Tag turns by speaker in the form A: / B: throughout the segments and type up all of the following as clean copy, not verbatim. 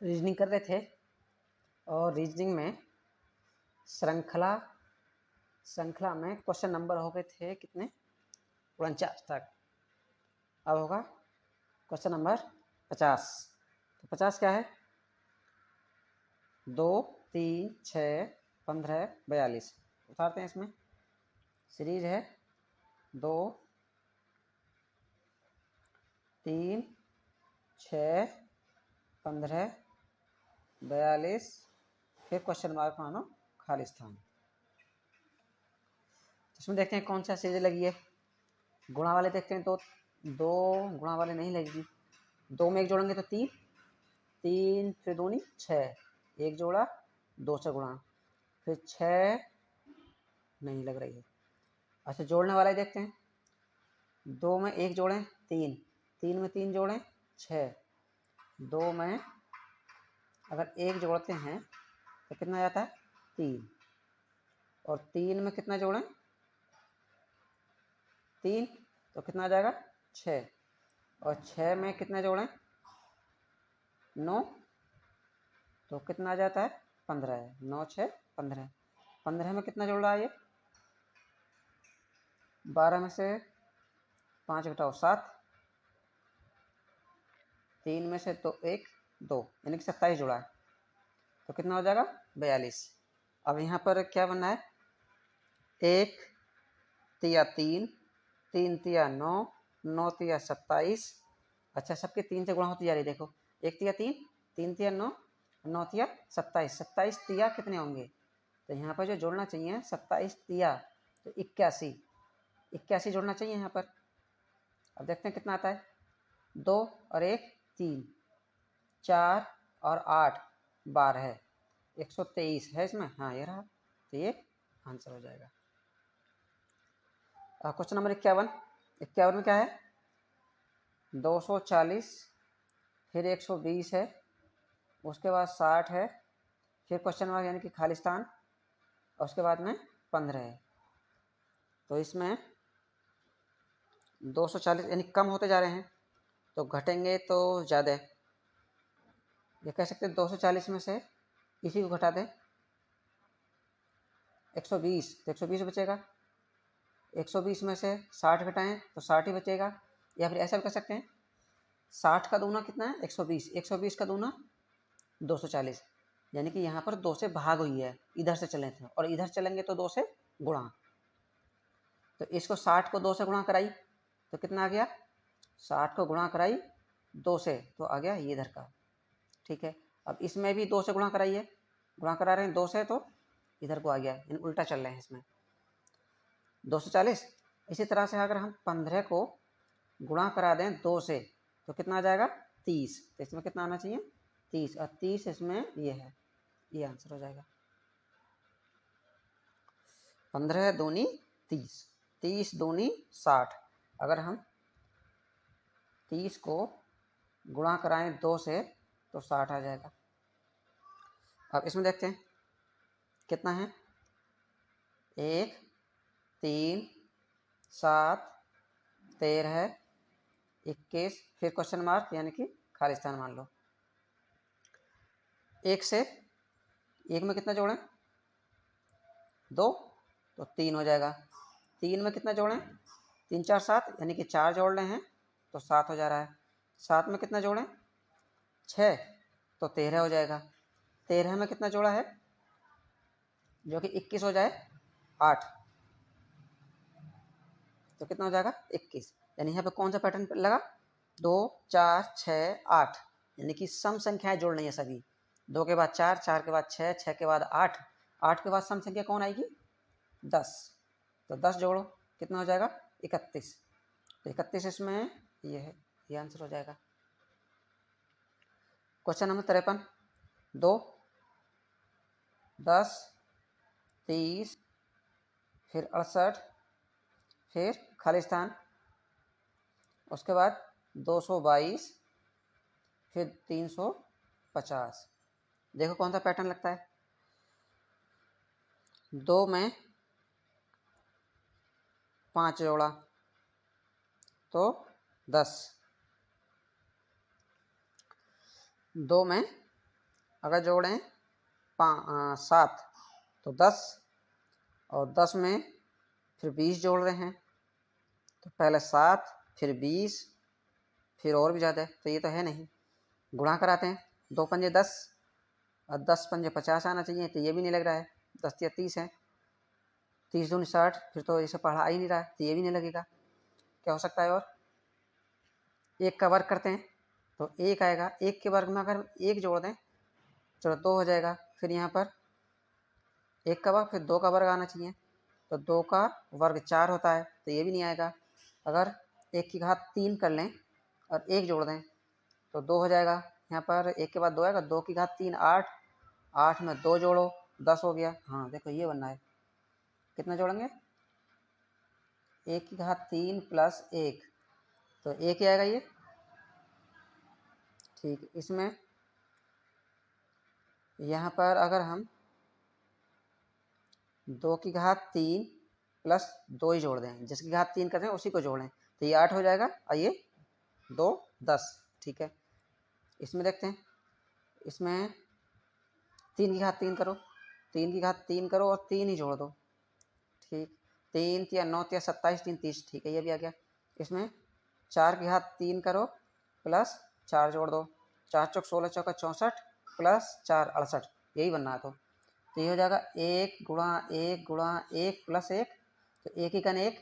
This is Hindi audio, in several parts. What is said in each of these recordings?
A: रीजनिंग कर रहे थे और रीजनिंग में श्रृंखला में क्वेश्चन नंबर हो गए थे कितने 49 तक। अब होगा क्वेश्चन नंबर 50। तो 50 क्या है 2 3 6 15 42 उतारते हैं। इसमें सीरीज है 2 3 6 15 42 फिर क्वेश्चन मार्क मानो खाली स्थान। इसमें देखते हैं कौन सा सीरीज लगी है। गुणा वाले देखते हैं तो 2 गुणा वाले नहीं लगेगी। 2 में 1 जोड़ेंगे तो 3 3 फिर 2 6 1 जोड़ा 2 से गुणा फिर 6 नहीं लग रही है। अच्छा जोड़ने वाला ही देखते हैं। 2 में 1 जोड़ें 3 3 में 3 जोड़ें 6 2 में अगर 1 जोड़ते हैं तो कितना जाता है 3 और 3 में कितना जोड़ें 3 तो कितना आ जाएगा 6 और 6 में कितना जोड़ें 9 तो कितना आ जाता है 15 है 9 6 15 15 में कितना जोड़ रहा है ये 12 में से 5 घटाओ 7 3 में से तो 1 2 यानी कि 27 जोड़ा है तो कितना हो जाएगा 42। अब यहाँ पर क्या बनना है 1 तिया 3 3 तिया 9 9 तिया 27। अच्छा सबके 3 से गुणा होती जा रही देखो 1 तिया 3 3 तिया 9 9 तिया 27 27 तिया कितने होंगे तो यहाँ पर जो जोड़ना चाहिए 27 तिया तो 81 जोड़ना चाहिए यहाँ पर। अब देखते हैं कितना आता है 2 और 1 3 4 और 8 12 है 123 है इसमें। हाँ ये रहा तो ये आंसर हो जाएगा। क्वेश्चन नंबर 51 में क्या है 240 फिर 120 है उसके बाद 60 है फिर क्वेश्चन मार्क यानी कि खाली स्थान और उसके बाद में 15 है। तो इसमें 240 यानी कम होते जा रहे हैं तो घटेंगे तो ज़्यादा ये कह सकते हैं 240 में से इसी को घटा दें 120 तो 120 बचेगा 120 में से 60 घटाएं तो 60 ही बचेगा। या फिर ऐसा भी कर सकते हैं 60 का दूना कितना है 120 120 का दूना 240 यानी कि यहाँ पर 2 से भाग हुई है इधर से चले थे और इधर चलेंगे तो 2 से गुणा। तो इसको 60 को 2 से गुणा कराई तो कितना आ गया 60 को गुणा कराई 2 से तो आ गया ये इधर का। ठीक है अब इसमें भी 2 से गुणा कराइए गुणा करा रहे हैं 2 से तो इधर को आ गया यानी उल्टा चल रहे हैं इसमें 240। इसी तरह से अगर हम 15 को गुणा करा दें 2 से तो कितना आ जाएगा 30 तो इसमें कितना आना चाहिए 30 और 30 इसमें ये है ये आंसर हो जाएगा 15 दूनी 30 30 दूनी 60। अगर हम 30 को गुणा कराएं 2 से तो 60 आ जाएगा। अब इसमें देखते हैं कितना है 1 3 7 13 21 फिर क्वेश्चन मार्क यानी कि खाली स्थान मान लो। 1 से 1 में कितना जोड़ें 2 तो 3 हो जाएगा 3 में कितना जोड़ें 3 4 7 यानी कि 4 जोड़ रहे हैं तो 7 हो जा रहा है 7 में कितना जोड़ें 6 तो 13 हो जाएगा 13 में कितना जोड़ा है जो कि 21 हो जाए 8 तो कितना हो जाएगा 21 यानी यहाँ पे कौन सा पैटर्न लगा 2 4 6 8 यानी कि सम संख्याएं जोड़नी है सभी 2 के बाद 4 4 के बाद 6 6 के बाद 8 8 के बाद सम संख्या कौन आएगी 10 तो 10 जोड़ो कितना हो जाएगा 31 तो 31 इसमें ये है ये आंसर हो जाएगा। क्वेश्चन नंबर 53 2 10 30 फिर 68 फिर खाली स्थान उसके बाद 222 फिर 350। देखो कौन सा पैटर्न लगता है 2 में 5 जोड़ा तो 10 2 में अगर जोड़ें 7 तो 10, और 10 में फिर 20 जोड़ रहे हैं, तो पहले 7 फिर 20 फिर और भी ज़्यादा है, तो ये तो है नहीं। गुणा कराते हैं, 2 पंजे 10 और 10 पंजे 50 आना चाहिए, तो ये भी नहीं लग रहा है। 10 या 30 है, 30 दूनी 60, फिर तो इसे पढ़ा ही नहीं रहा है, तो ये भी नहीं लगेगा। क्या हो सकता है? और 1 का वर्ग करते हैं तो 1 आएगा। 1 के वर्ग में अगर 1 जोड़ दें चलो 2 हो जाएगा। फिर यहाँ पर 1 का वर्ग फिर 2 का वर्ग आना चाहिए, तो 2 का वर्ग 4 होता है, तो ये भी नहीं आएगा। अगर 1 की घात 3 कर लें और 1 जोड़ दें तो 2 हो जाएगा। यहाँ पर 1 के बाद 2 आएगा, 2 की घात 3 8, 8 में 2 जोड़ो 10 हो गया। हाँ देखो ये बनना है, कितना जोड़ेंगे? 1 की घात 3 प्लस 1, तो 1 ही आएगा ये। ठीक, इसमें यहाँ पर अगर हम 2 की घात 3 प्लस 2 ही जोड़ दें, जिसकी घात 3 करते हैं उसी को जोड़ें, तो ये 8 हो जाएगा और ये 2 10। ठीक है, इसमें देखते हैं। इसमें 3 की घात 3 करो, 3 की घात 3 करो और 3 ही जोड़ दो। ठीक, 3 या 9 या 27 3 30। ठीक है, ये भी आ गया। इसमें 4 की घात 3 करो प्लस 4 जोड़ दो, 4 चौक 16 चौका 64 प्लस 4 68, यही बनना है। तो ये हो जाएगा 1 गुणा 1 गुणा 1 प्लस 1, तो 1 ही कन 1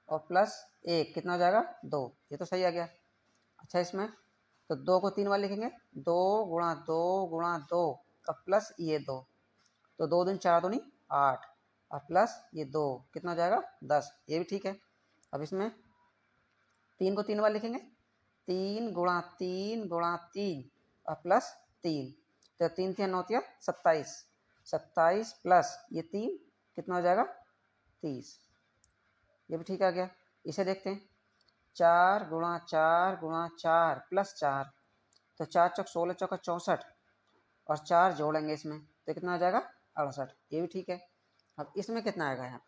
A: और प्लस 1 कितना हो जाएगा? 2। ये तो सही आ गया। अच्छा, इसमें तो 2 को 3 बार लिखेंगे, 2 गुणा 2 गुणा 2 और प्लस ये 2, तो 2 दूनी 4 दूनी 8 और प्लस ये 2 कितना हो जाएगा? 10। ये भी ठीक है। अब इसमें 3 को 3 बार लिखेंगे, 3 गुणा 3 गुणा 3 और प्लस 3, तो 3 3 9 27, 27 प्लस ये 3 कितना हो जाएगा? 30। ये भी ठीक आ गया। इसे देखते हैं, 4 गुणा 4 गुणा 4 प्लस 4, तो 4 चौक 16 चौका 64 और 4 जोड़ेंगे इसमें, तो कितना हो जाएगा? 68। ये भी ठीक है। अब इसमें कितना आएगा?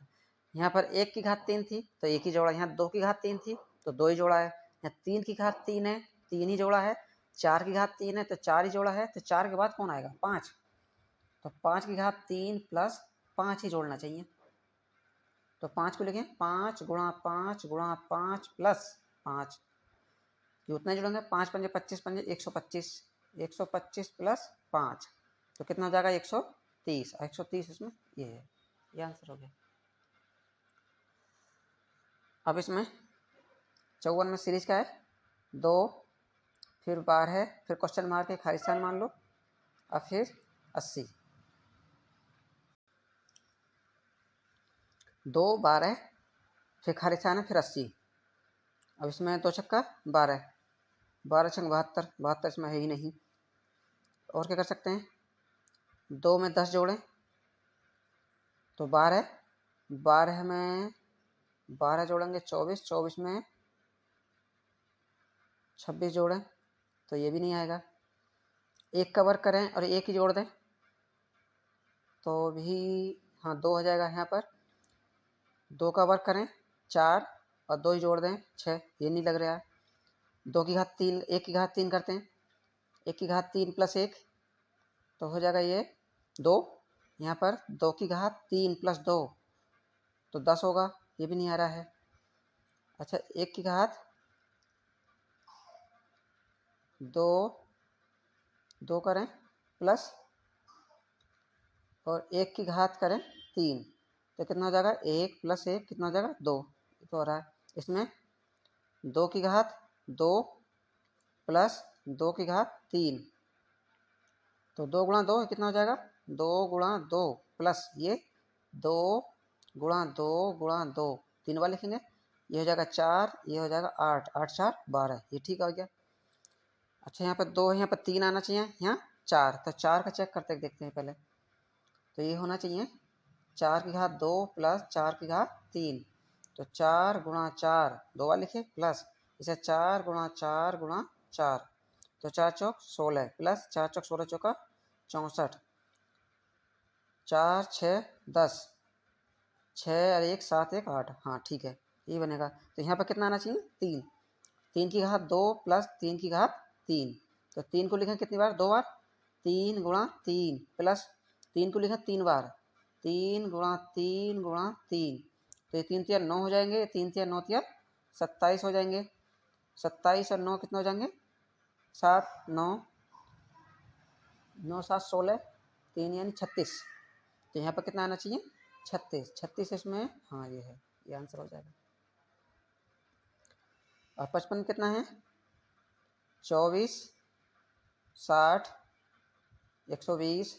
A: यहाँ पर 1 की घात 3 थी तो 1 ही जोड़ा, यहाँ 2 की घात 3 थी तो 2 ही जोड़ा है, यहाँ 3 की घात 3 है 3 ही जोड़ा है, 4 की घात 3 है तो 4 ही जोड़ा है, तो 4 के बाद कौन आएगा? 5, तो 5 की घात 3 प्लस 5 ही जोड़ना चाहिए, तो 5 को लिखें 5 गुणा 5 गुणा 5 प्लस 5, ये उतना ही जोड़ेंगे। 5 पंजे 25 पंजे 125, 125 प्लस 5, तो कितना हो जाएगा? 130। 130 इसमें ये है, ये आंसर हो गया। अब इसमें 54 में सीरीज का है 2, फिर बार है, फिर क्वेश्चन मार के खाली स्थान मान लो, और फिर 80। 2 12 फिर खाली स्थान है, फिर 80। अब इसमें 2 छक्का 12, 12 छंग 72, 72 इसमें है ही नहीं। और क्या कर सकते हैं? 2 में 10 जोड़ें तो 12, 12 में 12 जोड़ेंगे 24, 24 में 26 जोड़ें तो ये भी नहीं आएगा। 1 का वर्ग करें और 1 ही जोड़ दें तो भी हाँ 2 हो जाएगा। यहाँ पर 2 का वर्ग करें 4 और 2 ही जोड़ दें 6, ये नहीं लग रहा है। 2 की घात 3, 1 की घात 3 करते हैं, 1 की घात 3 प्लस 1 तो हो जाएगा ये 2। यहाँ पर 2 की घात 3 प्लस 2 तो 10 होगा, ये भी नहीं आ रहा है। अच्छा, 1 की घात 2 2 करें प्लस और 1 की घात करें 3 तो कितना हो जाएगा? 1 प्लस 1 कितना हो जाएगा? 2, तो हो रहा है। इसमें 2 की घात 2 प्लस 2 की घात 3, तो 2 गुणा 2 कितना हो जाएगा? 2 गुणा 2 प्लस ये 2 गुणा 2 गुणा 2, 3 बार लिखेंगे, ये हो जाएगा 4, ये हो जाएगा 8, 8 4 12, ये ठीक हो गया। अच्छा, यहाँ पर 2 है, यहाँ पर 3 आना चाहिए, यहाँ 4, तो 4 का चेक करते देखते हैं पहले, तो ये होना चाहिए 4 की घात 2 प्लस 4 की घात 3, तो 4 गुणा 4 2 बार लिखे प्लस इसे 4 गुणा 4 गुणा 4, तो 4 चौक 16 प्लस 4 चौक 16 चौका 64, 4 6 10, 6 और 1 7 1 8, हाँ ठीक है, ये बनेगा। तो यहाँ पर कितना आना चाहिए? 3, 3 की घात 2 प्लस 3 की घात 3, तो 3 को लिखें कितनी बार? 2 बार, 3 गुणा 3 प्लस 3 को लिखा 3 बार, 3 गुणा 3 गुणा 3, तो ये 3 तिया 9 हो जाएंगे, 3 तिया 9 तिया 27 हो जाएंगे। 27 और 9 कितने हो जाएंगे? 7 9 9 7 16, 3 यानी 36। तो यहाँ पर कितना आना चाहिए? 36। 36 इसमें, हाँ ये है, ये आंसर हो जाएगा। और 55 कितना है? 24 60 120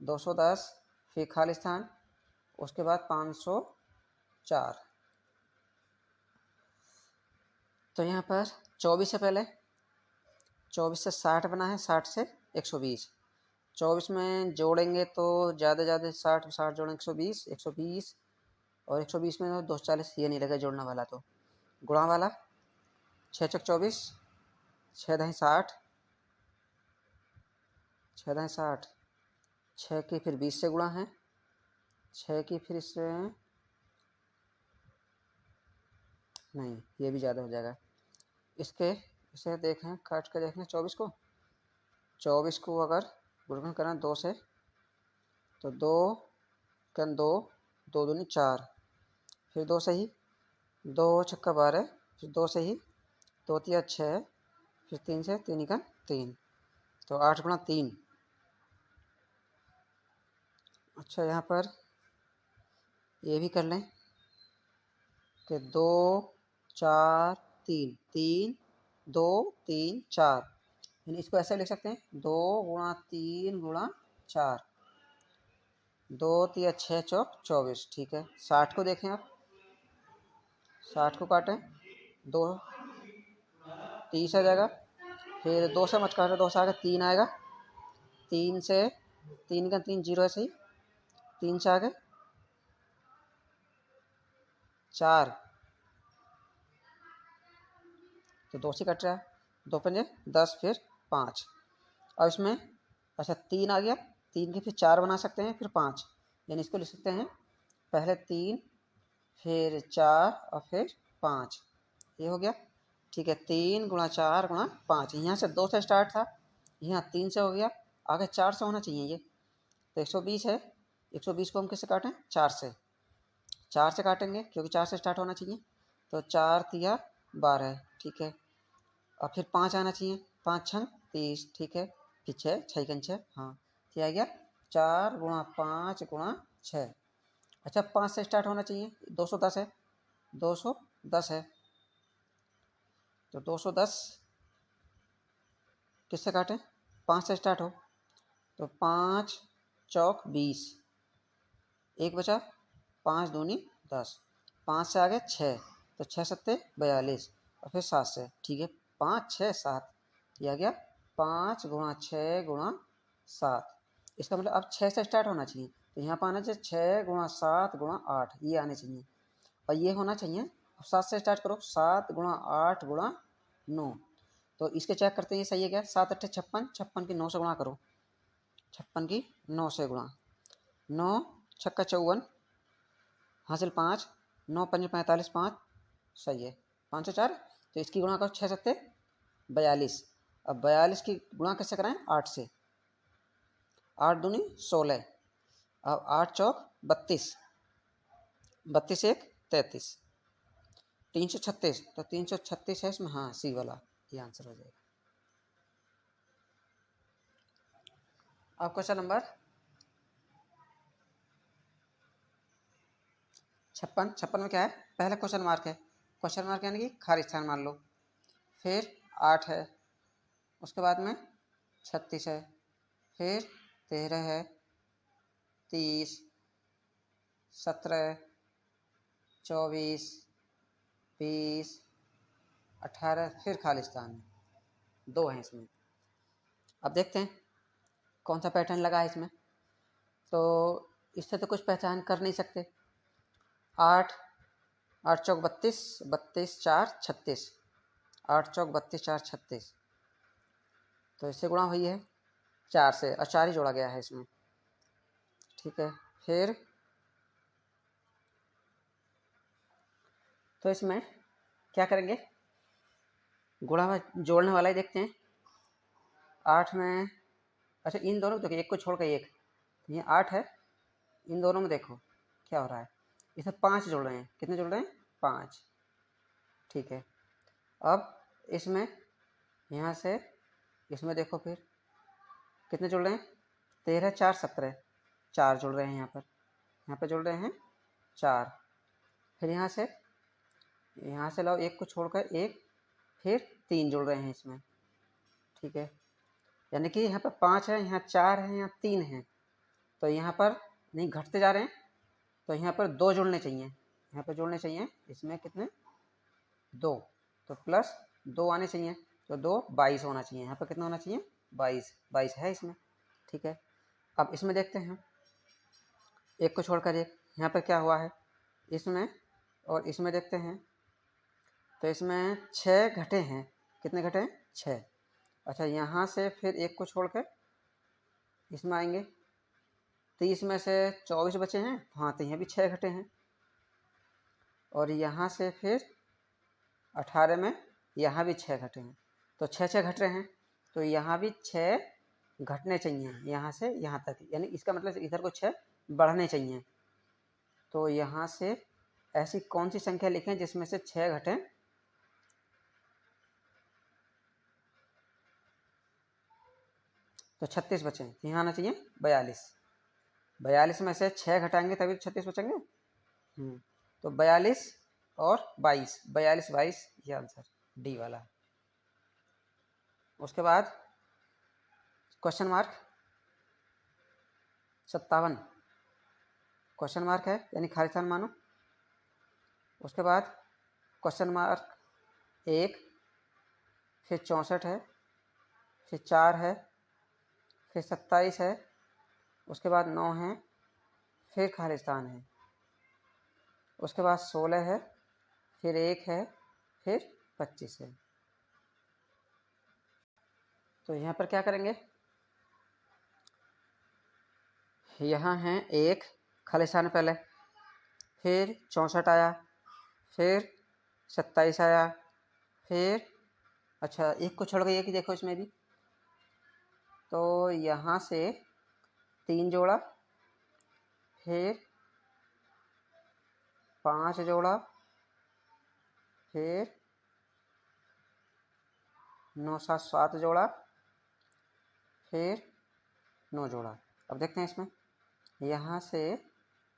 A: 210, फिर खाली स्थान, उसके बाद 504। तो यहाँ पर 24 से पहले 24 से 60 बना है, 60 से 120। 24 में जोड़ेंगे तो ज़्यादा 60 60 जोड़ेंगे 120, 120 और 120 में 240, ये नहीं लगा जोड़ने वाला, तो गुणा वाला 6 चौक 24, 6 दही 60, 6 दही 60, 6 की फिर 20 से गुणा है, 6 की फिर इससे नहीं, ये भी ज़्यादा हो जाएगा। इसे देखें, काट कर देखें 24 को, 24 को अगर गुणन करें 2 से, तो 2 कन 2 2 दूनी 4, फिर 2 से ही 2 छक्का 12, फिर 2 से ही 2 तिया 6, फिर 3 से 3 का 3, तो 8 गुणा 3। अच्छा यहाँ पर ये भी कर लें कि 2 4 3 3 2 3 4, यानी इसको ऐसे लिख सकते हैं 2 गुणा 3 गुणा 4, 2 तिया 6 चौक 24, ठीक है। 60 को देखें आप, 60 को काटें, 2 30 आ जाएगा, फिर 2 से मत काटो, 2 से आगे 3 आएगा, 3 से 3 का 3 जीरो ऐसे ही, 3 से आगे 4, तो 2 से कट रहा है, 2 पंजे 10, फिर 5। और इसमें अच्छा 3 आ गया, 3 के फिर 4 बना सकते हैं, फिर 5, यानी इसको लिख सकते हैं पहले 3 फिर 4 और फिर 5, ये हो गया, ठीक है। 3 गुणा 4 गुणा 5, यहाँ से 2 से स्टार्ट था, यहाँ 3 से हो गया, आगे 4 से होना चाहिए ये, तो 120 है, 120 को हम किससे काटें? 4 से, 4 से काटेंगे क्योंकि 4 से स्टार्ट होना चाहिए, तो 4 तिया 12, ठीक है। और फिर 5 आना चाहिए, 5 छंग 30, ठीक है। फिर 6 6 6, हाँ, क्या आ गया? 4 गुणा 5 गुणा 6। अच्छा 5 से स्टार्ट होना चाहिए, 210 है, 210 है, तो 210 किससे काटें? 5 से स्टार्ट हो, तो 5 चौक 20, एक बचा, 5 दूनी 10, 5 से आगे 6, तो 6 सत्ते 42, और फिर 7 से, ठीक है। 5 6 7, यह आ गया 5 गुणा 6 गुणा 7, इसका मतलब अब 6 से स्टार्ट होना चाहिए, तो यहाँ पर आना चाहिए 6 गुणा 7 गुणा 8, ये आने चाहिए, और ये होना चाहिए। अब 7 से स्टार्ट करो, 7 गुणा 8 गुणा 9, तो इसके चेक करते हैं ये सही है क्या? 7 8 56, 56 की 9 से गुणा करो, 56 की 9 से गुणा, 9 छक्का 54, हासिल 5, 9 पंजे 45, 5 सही है, 504, तो इसकी गुणा करो 6 सत्ते 42, अब 42 की गुणा कैसे कराएं? 8 से, 8 दूनी 16, अब 8 चौक 32, 32 एक 33, 336, तो 336 है इसमें, हाँ सी वाला ये आंसर हो जाएगा। अब क्वेश्चन नंबर 56, 56 में क्या है? पहले क्वेश्चन मार्क है, क्वेश्चन मार्क यानी कि खाली स्थान मान लो, फिर 8 है, उसके बाद में 36 है, फिर 13 है, 30 17 24 20 18, फिर खाली स्थान है, 2 हैं इसमें। अब देखते हैं कौन सा पैटर्न लगा है इसमें, तो इससे तो कुछ पहचान कर नहीं सकते। 8 8 चौक 32, 32 4 36, 8 चौक 32 4 36, तो इससे गुणा हुई है 4 से, और 4 ही जोड़ा गया है इसमें, ठीक है। फिर तो इसमें क्या करेंगे? गुणा में जोड़ने वाला ही देखते हैं। 8 में अच्छा इन दोनों देखो, एक को छोड़ कर एक, तो ये 8 है। इन दोनों में देखो क्या हो रहा है, इसमें 5 जुड़ रहे हैं। कितने जुड़ रहे हैं? 5। ठीक है, अब इसमें यहाँ से इसमें देखो फिर कितने जुड़ रहे हैं? 13 4 17, 4 जुड़ रहे हैं यहाँ पर जुड़ रहे हैं 4। फिर यहाँ से लाओ, एक को छोड़कर एक, फिर 3 जुड़ रहे हैं इसमें। ठीक है, यानी कि यहाँ पर 5 है, यहाँ 4 है, यहाँ 3 है, तो यहाँ पर नहीं घटते जा रहे हैं, तो यहाँ पर 2 जुड़ने चाहिए। यहाँ पर जुड़ने चाहिए इसमें कितने? 2, तो प्लस 2 आने चाहिए, तो 2 22 होना चाहिए। यहाँ पर कितना होना चाहिए? 22 है इसमें। ठीक है, अब इसमें देखते हैं, एक को छोड़कर एक, यहाँ पर क्या हुआ है इसमें, और इसमें देखते हैं तो इसमें 6 घटे हैं। कितने घटे हैं? 6। अच्छा यहाँ से फिर एक को छोड़कर इसमें आएंगे, 30 में से 24 बचे हैं, हाँ तो यहाँ भी 6 घटे हैं। और यहाँ से फिर 18 में यहाँ भी 6 घटे हैं, तो 6 घट रहे हैं, तो यहाँ भी 6 घटने चाहिए यहाँ से यहाँ तक, यानी इसका मतलब इधर को 6 बढ़ने चाहिए। तो यहाँ से ऐसी कौन सी संख्या लिखें जिसमें से 6 घटें? तो 36 बचे, यहाँ आना चाहिए 42। 42 में से 6 घटाएंगे तभी तो 36 बचेंगे। तो 42 और 22, 42 22, ये आंसर डी वाला। उसके बाद क्वेश्चन मार्क 57, क्वेश्चन मार्क है यानी खाली स्थान मानो। उसके बाद क्वेश्चन मार्क 1, फिर 64 है, फिर 4 है, फिर 27 है, उसके बाद 9 है, फिर खाली स्थान है, उसके बाद 16 है, फिर 1 है, फिर 25 है। तो यहाँ पर क्या करेंगे, यहाँ है 1 खाली स्थान पहले, फिर 64 आया, फिर 27 आया, फिर अच्छा एक को छोड़ के एक ही देखो इसमें भी, तो यहाँ से 3 जोड़ा, फिर 5 जोड़ा, फिर 9 7 7 जोड़ा, फिर 9 जोड़ा। अब देखते हैं इसमें, यहाँ से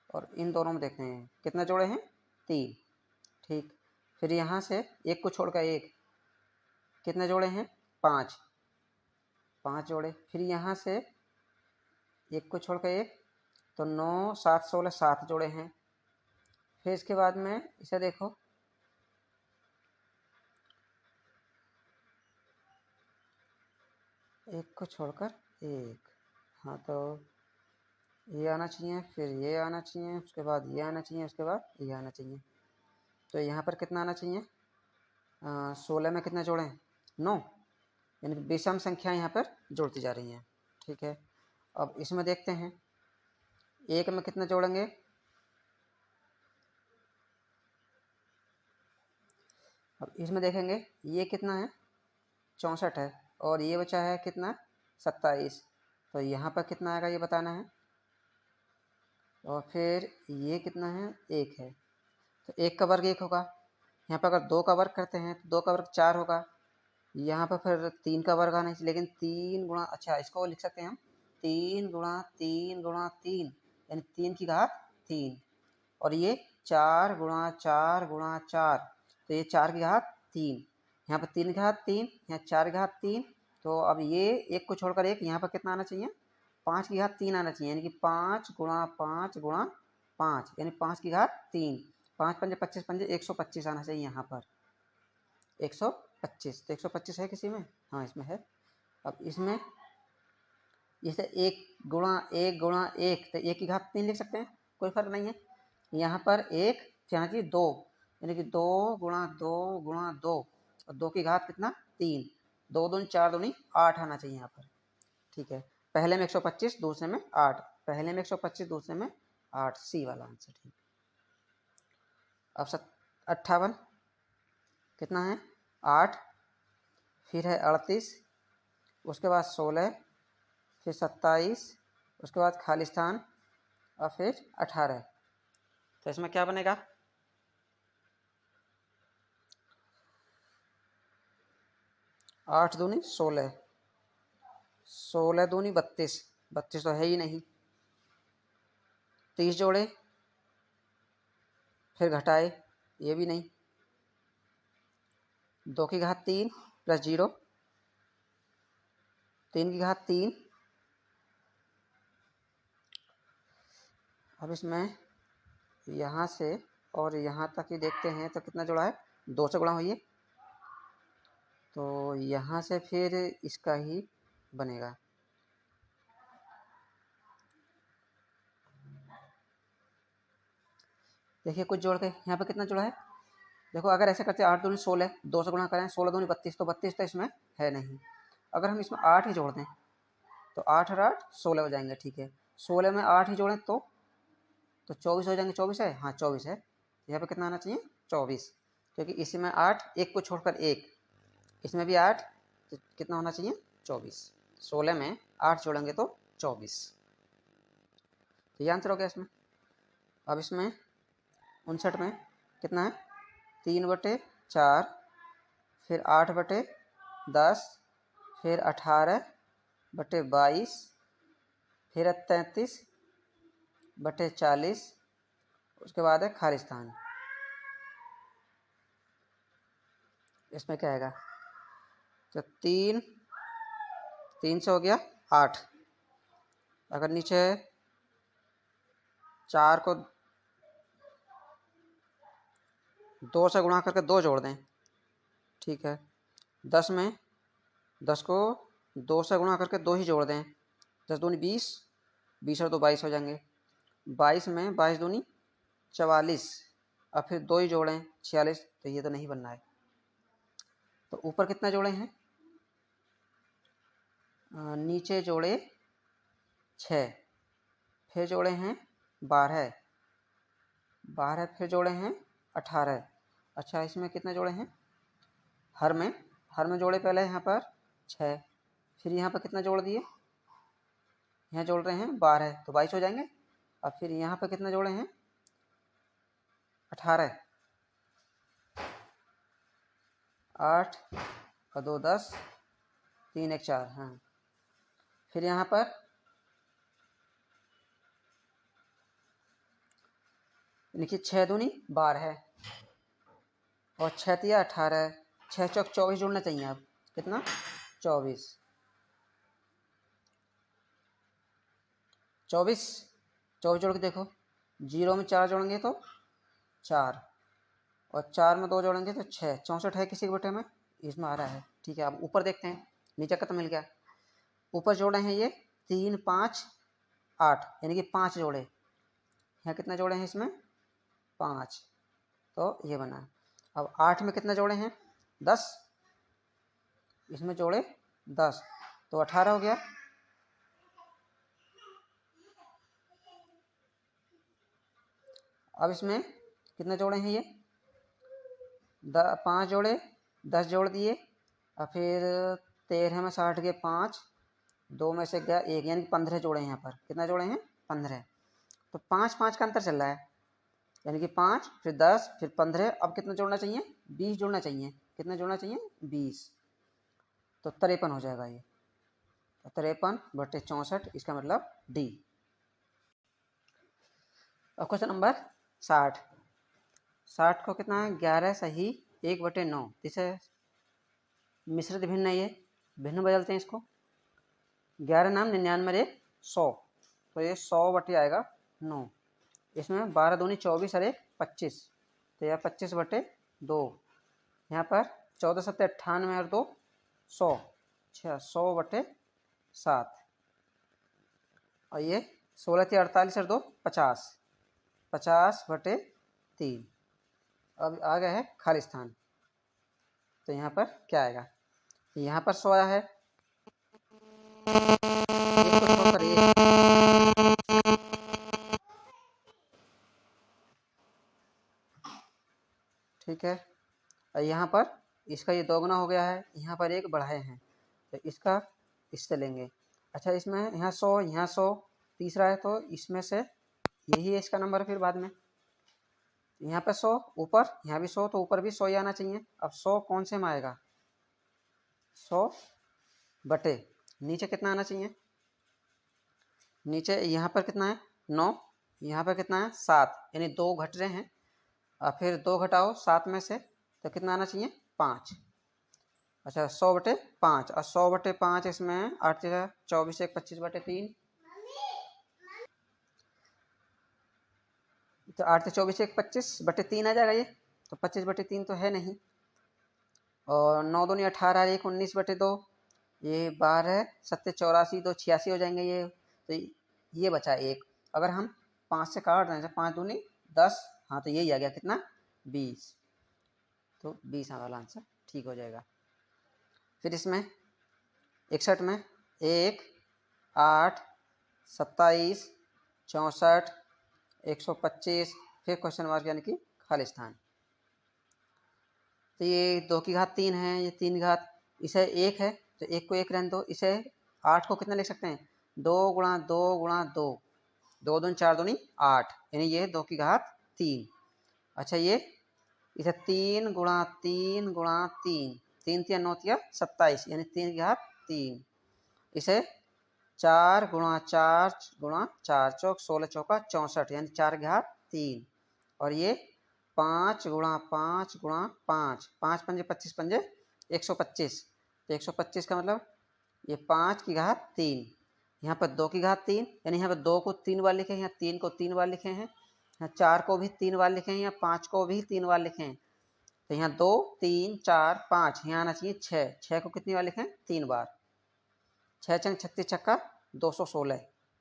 A: और इन दोनों में देखते हैं कितना जोड़े हैं? 3। ठीक, फिर यहाँ से एक को छोड़कर एक, कितने जोड़े हैं? 5 जोड़े। फिर यहाँ से एक को छोड़कर एक, तो 9 7 16 7 जोड़े हैं। फिर इसके बाद में इसे देखो, एक को छोड़कर एक, हाँ तो ये आना चाहिए, फिर ये आना चाहिए, उसके बाद ये आना चाहिए, उसके बाद ये आना चाहिए। तो यहाँ पर कितना आना चाहिए? 16 में कितने जोड़े हैं? 9, यानी कि विषम संख्या यहाँ पर जोड़ती जा रही हैं। ठीक है, अब इसमें देखते हैं, एक में कितने जोड़ेंगे? अब इसमें देखेंगे ये कितना है? 64 है, और ये बचा है कितना? 27। तो यहाँ पर कितना आएगा ये बताना है। और फिर ये कितना है? 1 है, तो 1 का वर्ग 1 होगा। यहाँ पर अगर 2 का वर्ग करते हैं तो 2 का वर्ग 4 होगा। यहाँ पर फिर 3 का वर्ग आना चाहिए, लेकिन 3 गुणा, अच्छा इसको लिख सकते हैं हम 3 गुणा 3 गुणा 3, यानी 3 की घात 3। और ये 4 गुणा 4 गुणा 4, तो ये 4 की घात 3। यहाँ पर 3 की घात 3, यहाँ 4 की घात 3। तो अब ये एक को छोड़कर एक, यहाँ पर कितना आना चाहिए? 5 की घात 3 आना चाहिए, यानी कि 5 गुणा 5 गुणा 5, यानी 5 की घात 3। 5 पंजे 25, पंजे 125 आना चाहिए यहाँ पर, 125। तो 125 है किसी में? हाँ इसमें है। अब इसमें जैसे 1 गुणा 1 गुणा 1, तो 1 की घात 3 लिख सकते हैं, कोई फर्क नहीं है। यहाँ पर 1 यहाँ चाहिए 2, यानी कि 2 गुणा 2 गुणा 2, और 2 की घात कितना? 3। 2 दूनी 4 दूनी 8 आना चाहिए यहाँ पर। ठीक है, पहले में 125, दूसरे में 8, पहले में 125, दूसरे में 8, सी वाला आंसर। ठीक, अब 58 कितना है? 8, फिर है 38, उसके बाद 16, फिर 27, उसके बाद खालिस्तान और फिर 18। तो इसमें क्या बनेगा? 8 दूनी 16, 16 दूनी 32, 32 तो है ही नहीं। 30 जोड़े, फिर घटाए, ये भी नहीं। 2 की घात 3 प्लस 0, 3 की घात 3। अब इसमें यहाँ से और यहाँ तक ही देखते हैं तो कितना जोड़ा है? 2 से गुणा हुई है, तो यहाँ से फिर इसका ही बनेगा। देखिए कुछ जोड़ के यहाँ पे कितना जोड़ा है? देखो अगर ऐसे करते 8 दूनी 16, 2 से गुणा करें, 16 दूनी 32, तो 32 तो इसमें है नहीं। अगर हम इसमें 8 ही जोड़ दें तो 8 और 8 16 हो जाएंगे, ठीक है। 16 में 8 ही जोड़ें तो 24 हो जाएंगे। 24 है, हाँ 24 है। यहाँ पे कितना आना चाहिए? 24, क्योंकि इसी में 8, एक को छोड़कर 1, इसमें भी 8, तो कितना होना चाहिए? 24। 16 में 8 जोड़ेंगे तो 24। तो ये आंसर हो गया इसमें। अब इसमें 59 में कितना है? 3/4, फिर 8/10, फिर 18/22, फिर 33/40, उसके बाद है खालिस्तान। इसमें क्या आएगा? तो 3 से हो गया 8। अगर नीचे 4 को 2 से गुणा करके 2 जोड़ दें, ठीक है। 10 में 10 को 2 से गुणा करके 2 ही जोड़ दें, 10 दूनी 20, 20 और 2 22 हो जाएंगे। 22 में 22 दूनी 44, और फिर 2 ही जोड़ें 46, तो ये तो नहीं बनना है। तो ऊपर कितना जोड़े हैं? नीचे जोड़े 6, फिर जोड़े हैं 12, फिर जोड़े हैं 18। अच्छा इसमें कितने जोड़े हैं? हर में जोड़े पहले यहाँ पर 6, फिर यहाँ पर कितना जोड़ दिए? यहाँ जोड़ रहे हैं 12, तो 22 हो जाएंगे। अब फिर यहाँ पर कितने जोड़े हैं? 18, 8 और 2 10, 3 1 4, हाँ। फिर यहाँ पर देखिए 6 दूनी 12 और 6 तिया 18, 6 चौक 24 जोड़ना चाहिए। अब कितना? 24, 24 जोड़ के देखो। 0 में 4 जोड़ेंगे तो 4, और 4 में 2 जोड़ेंगे तो 6, 64 है किसी के बटे में, इसमें आ रहा है, ठीक है। अब ऊपर देखते हैं, नीचे का तो मिल गया। ऊपर जोड़े हैं ये 3 5 8, यानी कि 5 जोड़े। यहाँ कितने जोड़े हैं? इसमें 5, तो ये बना। अब 8 में कितने जोड़े हैं? 10, इसमें जोड़े 10, तो 18 हो गया। अब इसमें कितने जोड़े हैं? ये 5 जोड़े, 10 जोड़ दिए, और फिर 13 में 60 के 5, 2 में से गया 1, यानी 15 जोड़े हैं। यहाँ पर कितना जोड़े हैं? 15। तो 5 5 का अंतर चल रहा है, यानी कि 5 फिर 10 फिर 15। अब कितना जोड़ना चाहिए? 20 जोड़ना चाहिए। कितना जोड़ना चाहिए? 20, तो 53 हो जाएगा ये। तो 53/64, इसका मतलब डी। अब क्वेश्चन नंबर 60। 60 को कितना है? 11 सही 1/9। इसे मिश्रित भिन्न है, ये भिन्न बदलते हैं इसको। 11 नाम 99 1 100, तो ये 100 आएगा 9। इसमें 12 दूनी 24 और 1 25, तो यह 25/2। यहाँ पर 14 7 98 और 2 100, 100/7। और ये 16 3 48 और 2 50, 50/3। अब आ गया है खालिस्तान। तो यहाँ पर क्या आएगा? यहाँ पर 100 आया है, एक को छोड़कर एक, ठीक है। और यहाँ पर इसका ये 2 गुना हो गया है, यहाँ पर एक बढ़ाए हैं, तो इसका इससे लेंगे। अच्छा इसमें यहाँ 100 यहाँ 100 तीसरा है, तो इसमें से यही है इसका नंबर फिर बाद में। यहाँ पे 100 ऊपर, यहाँ भी 100, तो ऊपर भी 100 ही आना चाहिए। अब 100 कौन से में आएगा? 100 बटे नीचे कितना आना चाहिए? नीचे यहाँ पर कितना है? 9, यहाँ पर कितना है? 7, यानी 2 घट रहे हैं। और फिर 2 घटाओ 7 में से, तो कितना आना चाहिए? 5। अच्छा 100 बटे 5, और 100 बटे 5 इसमें 8 24 1 25 बटे 3, तो 8 से 24 1 25 बटे 3 आ जाएगा ये, तो 25 बटे 3 तो है नहीं। और 9 दूनी 18 1 19 बटे 2, ये 12 7 84 2 86 हो जाएंगे ये, तो ये बचा एक। अगर हम 5 से काट दें, 5 दूनी 10, हाँ तो यही आ गया कितना? 20, तो 20 वाला आंसर ठीक हो जाएगा। फिर इसमें 61 में 1 8 27 64 125, फिर क्वेश्चन मार्क यानी कि खाली स्थान। तो ये 2 की घात 3 है, ये 3 की घात, इसे 1 है तो 1 को 1 रहने दो। इसे 8 को कितना लिख सकते हैं? 2 गुणा 2 गुणा 2, 2 दूनी 4 दूनी 8, यानी ये 2 की घात 3। अच्छा ये इसे 3 गुणा 3 गुणा 3, 3 3 9 3 27, यानी 3 की घात 3। इसे 4 गुणा 4 गुणा 4 चौक 16 चौका 64, यानी 4 की घात 3। और ये 5 गुणा 5 गुणा 5, 5 पंजे 25 पंजे 125, तो 125 का मतलब ये 5 की घात 3। यहाँ पर 2 की घात 3, यानी यहाँ पर 2 को 3 बार लिखे हैं, यहाँ 3 को 3 बार लिखे हैं, यहाँ 4 को भी 3 बार लिखे हैं, यहाँ 5 को भी 3 बार लिखे हैं। तो यहाँ 2 3 4 5, यहाँ आना चाहिए 6, 6 को कितनी बार लिखें? 3 बार। 6 चंग 36 छक्का 216,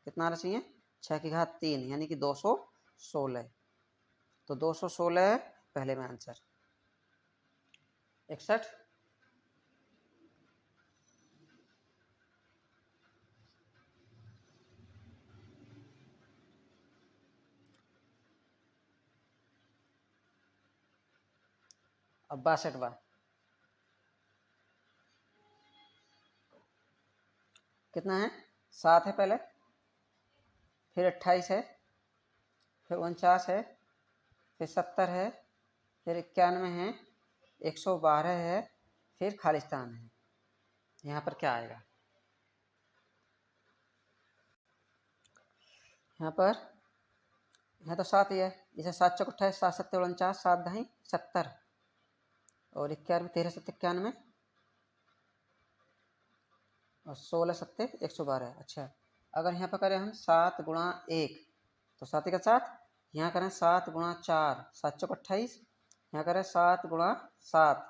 A: कितना आना चाहिए? 6 की घात 3, यानी कि 216, तो 216 पहले में आंसर। 61 अब 62 कितना है? 7 है पहले, फिर 28 है, फिर 49 है, फिर 70 है, फिर 91 है, 112 है, फिर खाली स्थान है। यहाँ पर क्या आएगा? यहाँ पर यहाँ तो 7 ही है, इसे 7 चौक 28, 7 7 49, 7 दही 70, और 91 13 7 91, और 16 7 112। अच्छा अगर यहाँ पर करें हम 7 गुणा 1, तो 7 का 7, यहाँ करें 7 गुणा 4, 7 चौक 28, यहाँ करें 7 गुणा 7,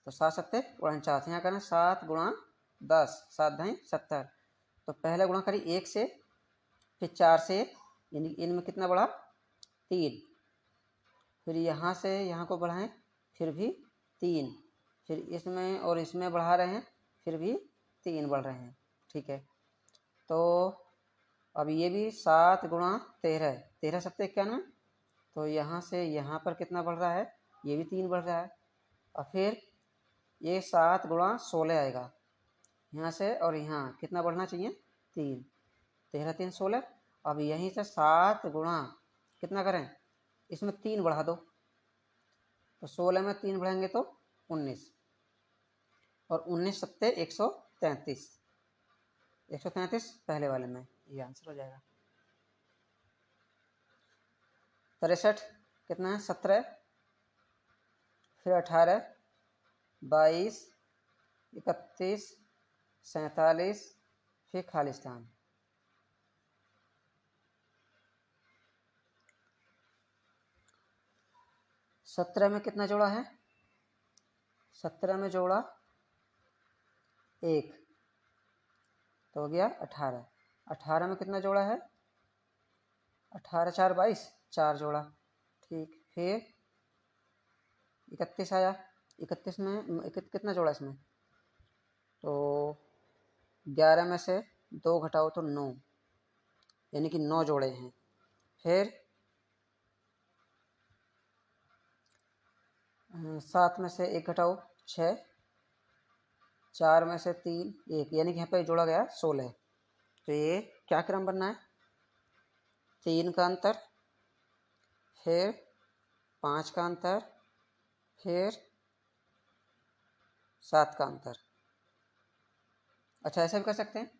A: तो 7 7 49, यहाँ करें 7 गुणा 10, 7 दही 70। तो पहले गुणा करी 1 से, फिर 4 से, यानी इनमें कितना बढ़ा? 3, फिर यहाँ से यहाँ को बढ़ाएं, फिर भी 3, फिर इसमें और इसमें बढ़ा रहे हैं, फिर भी 3 बढ़ रहे हैं। ठीक है, तो अब ये भी 7 गुणा 13, 13 7 91, तो यहाँ से यहाँ पर कितना बढ़ रहा है? ये भी 3 बढ़ रहा है। और फिर ये 7 गुणा 16 आएगा, यहाँ से और यहाँ कितना बढ़ना चाहिए? 3, 13 3 16। अब यहीं से 7 गुणा कितना करें? इसमें 3 बढ़ा दो, तो 16 में 3 बढ़ाएंगे तो 19, और 19 सत्ते 133, 133 पहले वाले में, ये आंसर हो जाएगा। 63 कितना है? 17, फिर 18 22 31 47, फिर खाली स्थान। 17 में कितना जोड़ा है? 17 में जोड़ा 1, तो हो गया 18। 18 में कितना जोड़ा है? 18 4 22, 4 जोड़ा। ठीक, फिर 31 आया, 31 में कितना जोड़ा इसमें? तो 11 में से 2 घटाओ तो 9, यानी कि 9 जोड़े हैं। फिर 7 में से 1 घटाओ 6, 4 में से 3 1, यानी कि यहाँ पर जोड़ा गया 16। तो ये क्या क्रम बनना है? 3 का अंतर, फिर 5 का अंतर, फिर 7 का अंतर। अच्छा, ऐसा भी कर सकते हैं,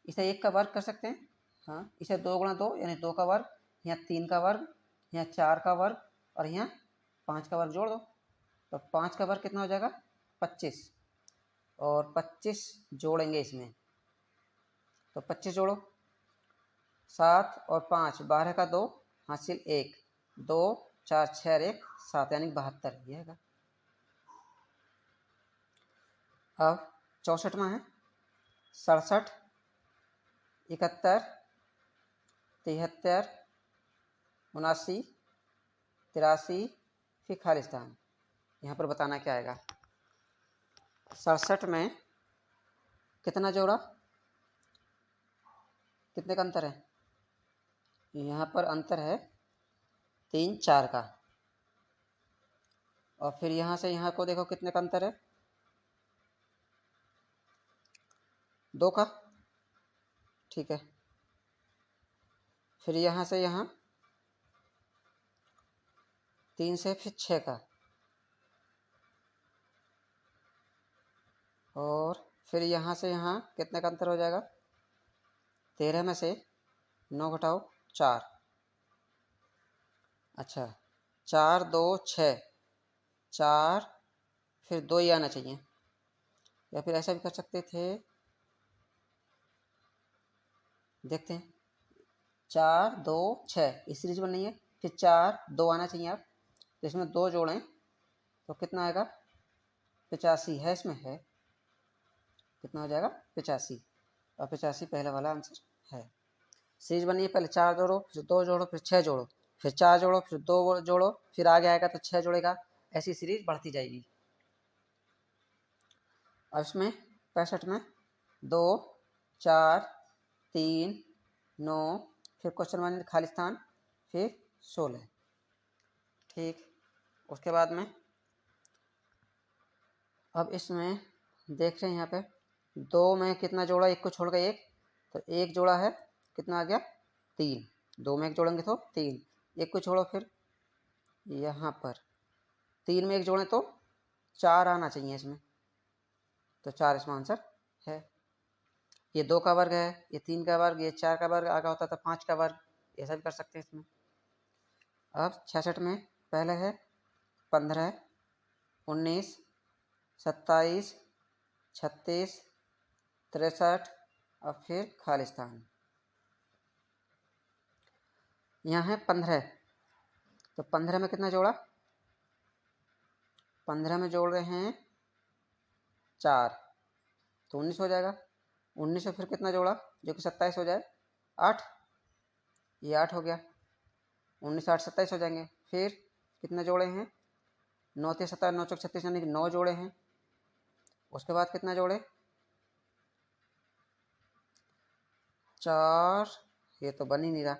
A: इसे 1 का वर्ग कर सकते हैं। हाँ, इसे 2 गुणा 2 यानी 2 का वर्ग, यहाँ 3 का वर्ग, यहाँ 4 का वर्ग और यहाँ 5 का वर्ग जोड़ दो। तो 5 का वर्ग कितना हो जाएगा? 25। और 25 जोड़ेंगे इसमें, तो 25 जोड़ो, 7 और 5 12 का 2 हासिल 1, 2 4 6 और 1 7 यानी 72 ये है। अब 64वां है 67, 71, 73, 79, 83, फिर खाली स्थान। यहाँ पर बताना क्या आएगा? 67 में कितना जोड़ा, कितने का अंतर है? यहाँ पर अंतर है 3 4 का। और फिर यहाँ से यहाँ को देखो कितने का अंतर है? 2 का। ठीक है, फिर यहाँ से यहाँ 3 से फिर 6 का, और फिर यहाँ से यहाँ कितने का अंतर हो जाएगा? 13 में से 9 घटाओ 4। अच्छा, 4 2 6, 4 फिर 2 ही आना चाहिए, या फिर ऐसा भी कर सकते थे, देखते हैं। 4 2 6 इस सीरीज में नहीं है, फिर 4 2 आना चाहिए आप, तो इसमें 2 जोड़ें तो कितना आएगा? 85 है, इसमें है कितना हो जाएगा? 85। और 85 पहले वाला आंसर है। सीरीज बनी है, पहले 4 जोड़ो, फिर 2 जोड़ो, फिर 6 जोड़ो, फिर 4 जोड़ो, फिर 2 जोड़ो, फिर आगे आएगा तो 6 जोड़ेगा, ऐसी सीरीज बढ़ती जाएगी। अब इसमें 65 में 2 4 3 9, फिर क्वेश्चन मार्क खाली स्थान, फिर 16। ठीक, उसके बाद में अब इसमें देख रहे हैं यहाँ पे 2 में कितना जोड़ा, 1 को छोड़कर 1, तो 1 जोड़ा है, कितना आ गया? 3। 2 में 1 जोड़ेंगे तो 3, 1 को छोड़ो, फिर यहाँ पर 3 में 1 जोड़ें तो 4 आना चाहिए इसमें, तो 4 इसमें आंसर है। ये 2 का वर्ग है, ये 3 का वर्ग, ये 4 का वर्ग, आगे होता था 5 का वर्ग, ऐसा भी कर सकते हैं इसमें। अब 66 में पहले है 15, 19, 27, 36, 63 और फिर खाली स्थान। यहाँ है 15, तो 15 में कितना जोड़ा? 15 में जोड़ रहे हैं 4, तो 19 हो जाएगा। 19 में फिर कितना जोड़ा जो कि 27 हो जाए? 8, ये 8 हो गया। 19 8 27 हो जाएंगे। फिर कितने जोड़े हैं? 9 3 17 9 4 36 यानी कि 9 जोड़े हैं। उसके बाद कितना जोड़े? 4, ये तो बन ही नहीं रहा।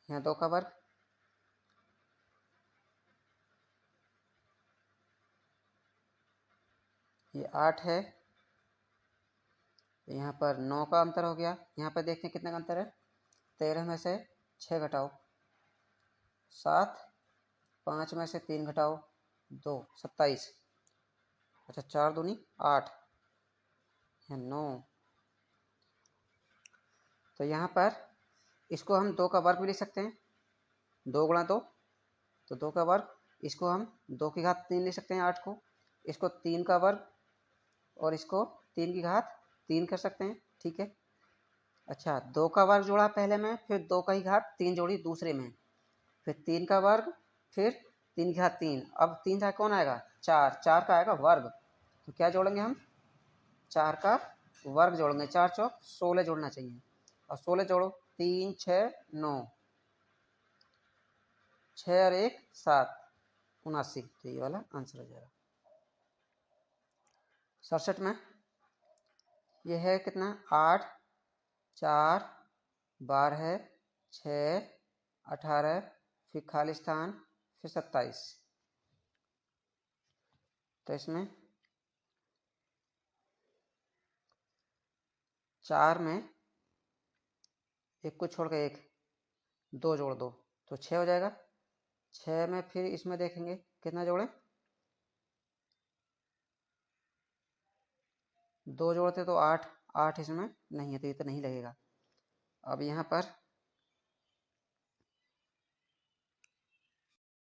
A: यहाँ 2 का वर्ग, ये 8 है, यहाँ पर 9 का अंतर हो गया। यहाँ पर देखते हैं कितने का अंतर है? 13 में से 6 घटाओ 7, 5 में से 3 घटाओ 2 27। अच्छा, 4 दूनी 8, यहाँ 9। तो यहाँ पर इसको हम 2 का वर्ग भी लिख सकते हैं, 2 गुणा 2, तो 2 का वर्ग। इसको हम 2 की घात 3 लिख सकते हैं 8 को, इसको 3 का वर्ग और इसको 3 की घात 3 कर सकते हैं। ठीक है। अच्छा, 2 का वर्ग जोड़ा पहले में, फिर 2 का ही घात 3 जोड़ी दूसरे में, फिर 3 का वर्ग, फिर 3 की घात 3। अब 3 का कौन आएगा? 4, 4 का आएगा वर्ग, तो क्या जोड़ेंगे हम? 4 का वर्ग जोड़ेंगे, 4 चौक 16 जोड़ना चाहिए, और 16 जोड़ो, 3 6 9, 6 और 1 7, 79। तो ये वाला आंसर हो जाएगा। 67 में ये है कितना? 8 4 12 6 18, फिर खाली स्थान, फिर 27। तो इसमें 4 में एक को छोड़ के 1, 2 जोड़ दो तो 6 हो जाएगा। 6 में फिर इसमें देखेंगे कितना जोड़े, 2 जोड़ते तो 8, 8 इसमें नहीं है तो ये तो नहीं लगेगा। अब यहाँ पर